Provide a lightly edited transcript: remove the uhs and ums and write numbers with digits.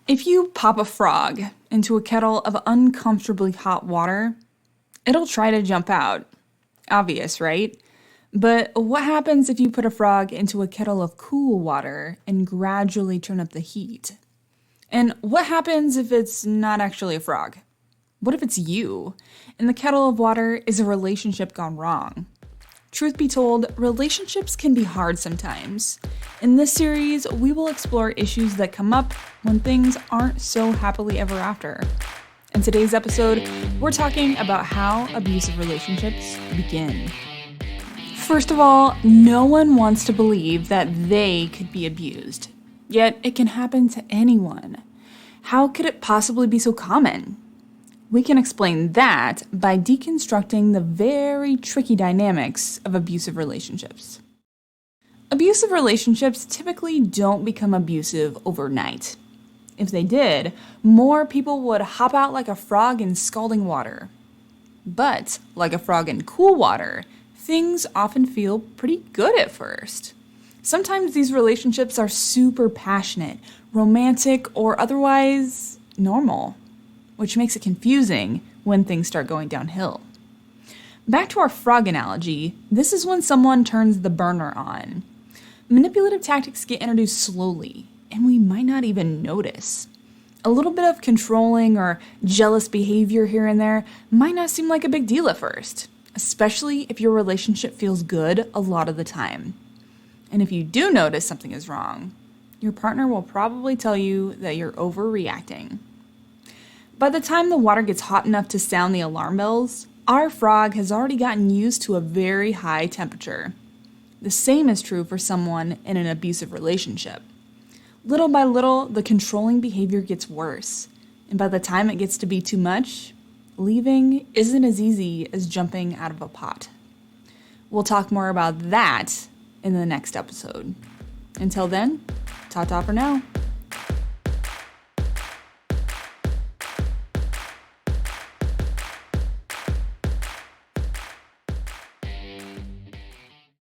If you pop a frog into a kettle of uncomfortably hot water, it'll try to jump out. Obvious, right? But what happens if you put a frog into a kettle of cool water and gradually turn up the heat? And what happens if it's not actually a frog? What if it's you? And the kettle of water is a relationship gone wrong? Truth be told, relationships can be hard sometimes. In this series, we will explore issues that come up when things aren't so happily ever after. In today's episode, we're talking about how abusive relationships begin. First of all, no one wants to believe that they could be abused. Yet it can happen to anyone. How could it possibly be so common? We can explain that by deconstructing the very tricky dynamics of abusive relationships. Abusive relationships typically don't become abusive overnight. If they did, more people would hop out like a frog in scalding water. But, like a frog in cool water, things often feel pretty good at first. Sometimes these relationships are super passionate, romantic, or otherwise normal, which makes it confusing when things start going downhill. Back to our frog analogy, this is when someone turns the burner on. Manipulative tactics get introduced slowly, and we might not even notice. A little bit of controlling or jealous behavior here and there might not seem like a big deal at first, especially if your relationship feels good a lot of the time. And if you do notice something is wrong, your partner will probably tell you that you're overreacting. By the time the water gets hot enough to sound the alarm bells, our frog has already gotten used to a very high temperature. The same is true for someone in an abusive relationship. Little by little, the controlling behavior gets worse, and by the time it gets to be too much, leaving isn't as easy as jumping out of a pot. We'll talk more about that in the next episode. Until then, ta-ta for now.